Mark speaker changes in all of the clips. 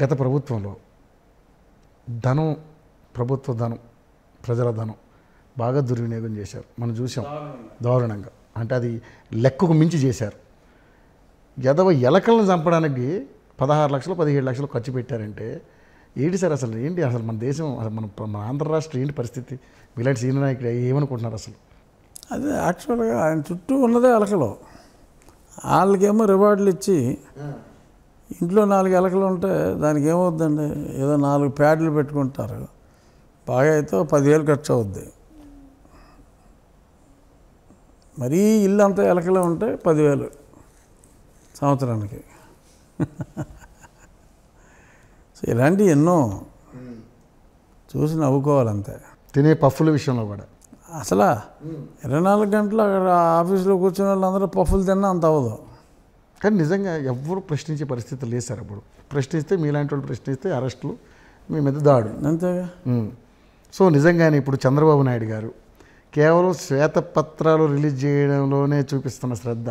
Speaker 1: గత ప్రభుత్వంలో ధనం, ప్రభుత్వ ధనం, ప్రజల ధనం బాగా దుర్వినియోగం చేశారు. మనం చూసాం దారుణంగా. అంటే అది లెక్కకు మించి చేశారు. ఎలకలను చంపడానికి 16 లక్షలు 17 లక్షలు ఖర్చు పెట్టారంటే ఏంటి సార్? అసలు ఏంటి అసలు మన దేశం, అసలు మన ఆంధ్ర రాష్ట్రం ఏంటి పరిస్థితి? ఇలాంటి సీనియర్ నాయకుడు ఏమనుకుంటున్నారు అసలు?
Speaker 2: అదే యాక్చువల్గా ఆయన చుట్టూ ఉన్నదే ఎలకలు. వాళ్ళకేమో రివార్డులు ఇచ్చి ఇంట్లో 4 ఎలకలు ఉంటే దానికి ఏమవుద్దండి? ఏదో 4 ప్యాడ్లు పెట్టుకుంటారు. బాగా అయితే 10,000 ఖర్చు అవుద్ది. మరీ ఇల్లు అంతా ఎలకలు ఉంటే 10,000 సంవత్సరానికి. సో ఇలాంటివి ఎన్నో చూసి నవ్వుకోవాలంతే.
Speaker 1: తినే పఫ్ఫుల విషయంలో కూడా
Speaker 2: అసలు 24 గంటలు అక్కడ ఆఫీసులో కూర్చునే వాళ్ళందరూ పఫ్ఫులు తిన్నా అంత అవ్వదు.
Speaker 1: కానీ నిజంగా ఎవరు ప్రశ్నించే పరిస్థితి లేదు సార్. అప్పుడు ప్రశ్నిస్తే, మీలాంటి వాళ్ళు ప్రశ్నిస్తే అరెస్టులు, మీ మీద దాడు,
Speaker 2: అంతేగా.
Speaker 1: సో నిజంగానే ఇప్పుడు చంద్రబాబు నాయుడు గారు కేవలం శ్వేతపత్రాలు రిలీజ్ చేయడంలోనే చూపిస్తున్న శ్రద్ధ,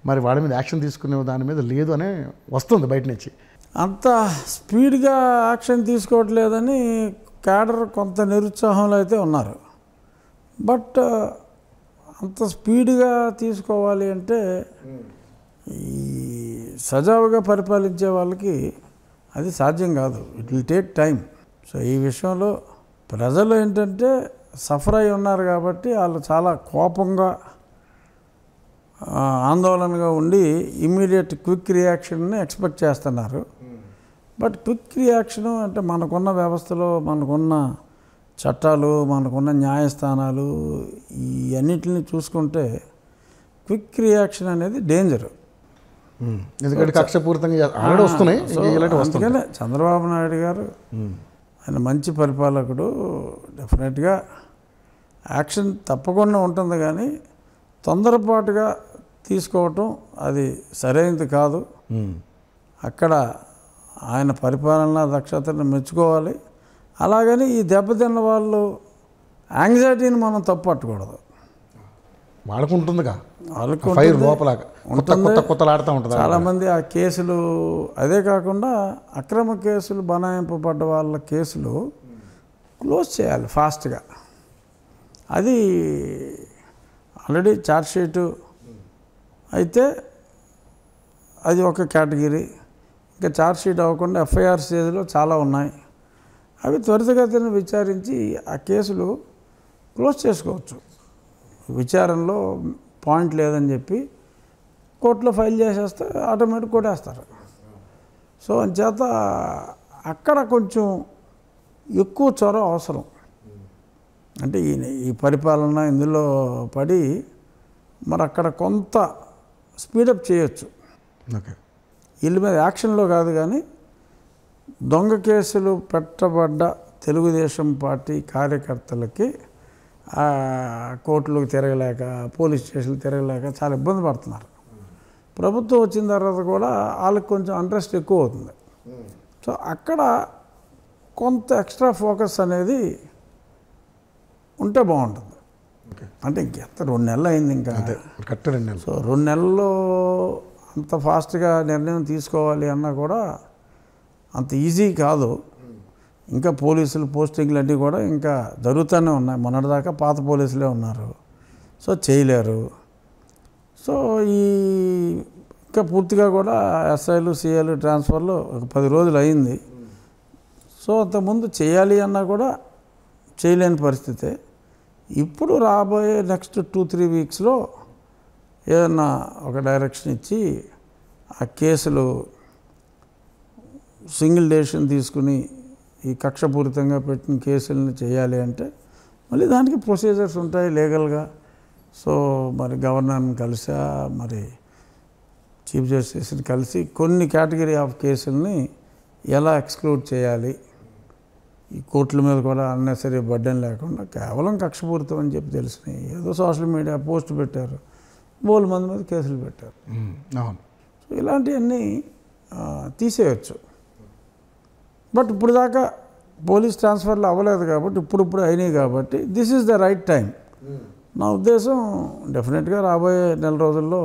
Speaker 1: మరి వాళ్ళ మీద యాక్షన్ తీసుకునే దాని మీద లేదు అనే వస్తుంది బయట నుంచి.
Speaker 2: అంత స్పీడ్గా యాక్షన్ తీసుకోవట్లేదని క్యాడర్ కొంత నిరుత్సాహంలో అయితే ఉన్నారు. బట్ అంత స్పీడ్గా తీసుకోవాలి అంటే ఈ సజావుగా పరిపాలించే వాళ్ళకి అది సాధ్యం కాదు. It will take time. So ఈ విషయంలో ప్రజలు ఏంటంటే సఫర్ అయి ఉన్నారు కాబట్టి వాళ్ళు చాలా కోపంగా, ఆందోళనగా ఉండి ఇమ్మీడియట్ క్విక్ రియాక్షన్ని ఎక్స్పెక్ట్ చేస్తున్నారు. బట్ క్విక్ రియాక్షను అంటే మనకున్న వ్యవస్థలో, మనకున్న చట్టాలు, మనకున్న న్యాయస్థానాలు, ఈ అన్నిటిని చూసుకుంటే క్విక్ రియాక్షన్ అనేది డేంజర్.
Speaker 1: ఎందుకంటే కక్షపూరితంగా వస్తున్నాయి.
Speaker 2: అందుకనే చంద్రబాబు నాయుడు గారు ఆయన మంచి పరిపాలకుడు, డెఫినెట్గా యాక్షన్ తప్పకుండా ఉంటుంది. కానీ తొందరపాటుగా తీసుకోవటం అది సరైనది కాదు. అక్కడ ఆయన పరిపాలన దక్షతను మెచ్చుకోవాలి. అలాగని ఈ దెబ్బతిన్న వాళ్ళు యాంగ్జైటీని మనం తప్పట్టకూడదు.
Speaker 1: వాళ్ళకు ఉంటుందిగా,
Speaker 2: వాళ్ళకు
Speaker 1: ఉంటుంది.
Speaker 2: చాలామంది ఆ కేసులు, అదే కాకుండా అక్రమ కేసులు బనాయింపబడ్డ వాళ్ళ కేసులు క్లోజ్ చేయాలి ఫాస్ట్గా. అది ఆల్రెడీ ఛార్జ్షీటు అయితే అది ఒక కేటగిరీ. ఇంకా ఛార్జ్షీట్ అవ్వకుండా ఎఫ్ఐఆర్ స్టేజ్లో చాలా ఉన్నాయి. అవి త్వరితగతిన విచారించి ఆ కేసులు క్లోజ్ చేసుకోవచ్చు. విచారణలో పాయింట్ లేదని చెప్పి కోర్టులో ఫైల్ చేసేస్తే ఆటోమేటిక్ కొట్టేస్తారు. సో అంచేత అక్కడ కొంచెం ఎక్కువ చొరవ అవసరం. అంటే ఈ పరిపాలన ఇందులో పడి మరి అక్కడ కొంత స్పీడప్ చేయొచ్చు.
Speaker 1: ఓకే,
Speaker 2: వీళ్ళ మీద యాక్షన్లో కాదు కానీ దొంగ కేసులు పెట్టబడ్డ తెలుగుదేశం పార్టీ కార్యకర్తలకి కోర్టులకు తిరగలేక, పోలీస్ స్టేషన్లు తిరగలేక చాలా ఇబ్బంది పడుతున్నారు. ప్రభుత్వం వచ్చిన తర్వాత కూడా వాళ్ళకి కొంచెం ఇంట్రెస్ట్ ఎక్కువ అవుతుంది. సో అక్కడ కొంత ఎక్స్ట్రా ఫోకస్ అనేది ఉంటే బాగుంటుంది. అంటే ఇంకెంత 2 నెలలు అయింది, ఇంకా
Speaker 1: కరెక్ట్ 2 నెలలు.
Speaker 2: సో 2 నెలల్లో అంత ఫాస్ట్గా నిర్ణయం తీసుకోవాలి అన్నా కూడా అంత ఈజీ కాదు. ఇంకా పోలీసులు పోస్టింగ్లు అన్నీ కూడా ఇంకా జరుగుతూనే ఉన్నాయి. మొన్నటిదాకా పాత పోలీసులే ఉన్నారు. సో చేయలేరు. సో ఇంకా పూర్తిగా కూడా ఎస్ఐలు, సిఐలు ట్రాన్స్ఫర్లు ఒక 10 రోజులు అయింది. సో అంతకుముందు చేయాలి అన్నా కూడా చేయలేని పరిస్థితే. ఇప్పుడు రాబోయే నెక్స్ట్ 2-3 వీక్స్లో ఏదన్నా ఒక డైరెక్షన్ ఇచ్చి ఆ కేసులు సింగిల్ డెసిషన్ తీసుకుని ఈ కక్షపూరితంగా పెట్టిన కేసులను చేయాలి అంటే మళ్ళీ దానికి ప్రొసీజర్స్ ఉంటాయి లీగల్గా. సో మరి గవర్నర్ని కలిసా, మరి చీఫ్ జస్టిస్ని కలిసి కొన్ని కేటగిరీ ఆఫ్ కేసుల్ని ఎలా ఎక్స్క్లూడ్ చేయాలి, ఈ కోర్టుల మీద కూడా అన్నెసరీ బర్డెన్ లేకుండా కేవలం కక్షపూరితం అని చెప్పి తెలిసినాయి. ఏదో సోషల్ మీడియా పోస్ట్ పెట్టారు, 3 మంది మీద కేసులు పెట్టారు. సో ఇలాంటివన్నీ తీసేయచ్చు. బట్ ఇప్పుడు దాకా పోలీస్ ట్రాన్స్ఫర్లు అవ్వలేదు కాబట్టి, ఇప్పుడు అయినాయి కాబట్టి this is the right time. నా ఉద్దేశం డెఫినెట్గా రాబోయే నెల రోజుల్లో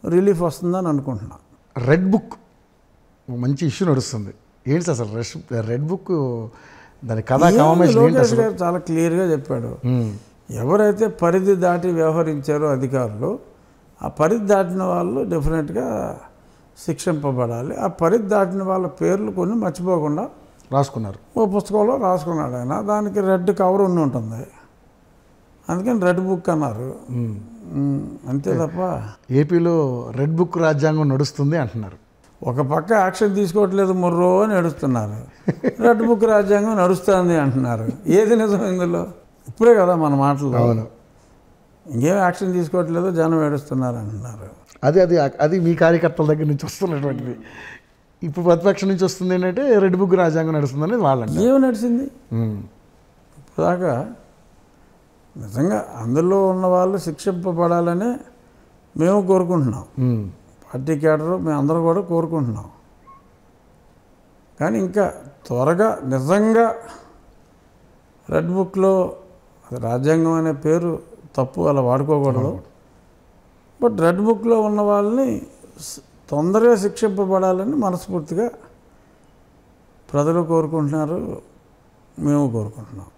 Speaker 2: రిలీఫ్ వస్తుందని అనుకుంటున్నా.
Speaker 1: రెడ్ బుక్ మంచి ఇష్యూ నడుస్తుంది. ఏంటి అసలు రెడ్ బుక్ దాని కథా కాంబినేషన్ ఏంటి
Speaker 2: లోకేష్
Speaker 1: అసలు?
Speaker 2: గారు చాలా క్లియర్గా చెప్పాడు. ఎవరైతే పరిధి దాటి వ్యవహరించారో అధికారులు, ఆ పరిధి దాటిన వాళ్ళు డెఫినెట్గా శిక్షింపబడాలి. ఆ పరిధి దాటిన వాళ్ళ పేర్లు కొన్ని మర్చిపోకుండా
Speaker 1: రాసుకున్నారు.
Speaker 2: ఓ పుస్తకంలో రాసుకున్నాడు ఆయన. దానికి రెడ్ కవర్ ఉండి ఉంటుంది, అందుకని రెడ్ బుక్ అన్నారు. అంతే తప్ప
Speaker 1: ఏపీలో రెడ్ బుక్ రాజ్యాంగం నడుస్తుంది అంటున్నారు.
Speaker 2: ఒక పక్క యాక్షన్ తీసుకోవట్లేదు, మొర్రో అని నడుస్తున్నారు. రెడ్ బుక్ రాజ్యాంగం నడుస్తుంది అంటున్నారు. ఏది నిజం ఇందులో? ఇప్పుడే కదా మన మాటలు.
Speaker 1: అవును,
Speaker 2: ఇంకేం యాక్షన్ తీసుకోవట్లేదు, జనం ఏడుస్తున్నారు అంటున్నారు.
Speaker 1: అది మీ కార్యకర్తల దగ్గర నుంచి వస్తున్నటువంటిది. ఇప్పుడు ప్రతిపక్షం నుంచి వస్తుంది ఏంటంటే రెడ్ బుక్ రాజ్యాంగం నడుస్తుంది అనేది వాళ్ళంటే.
Speaker 2: ఏమి నడిచింది ఇప్పుడుదాకా? నిజంగా అందులో ఉన్న వాళ్ళు శిక్షింపబడాలని మేము కోరుకుంటున్నాం, పార్టీ కేడరు మేము అందరూ కూడా కోరుకుంటున్నాం. కానీ ఇంకా త్వరగా నిజంగా రెడ్ బుక్లో రాజ్యాంగం అనే పేరు తప్పు, అలా వాడుకోకూడదు. బట్ రెడ్ బుక్లో ఉన్న వాళ్ళని తొందరగా శిక్షింపబడాలని మనస్ఫూర్తిగా ప్రజలు కోరుకుంటున్నారు, మేము కోరుకుంటున్నాం.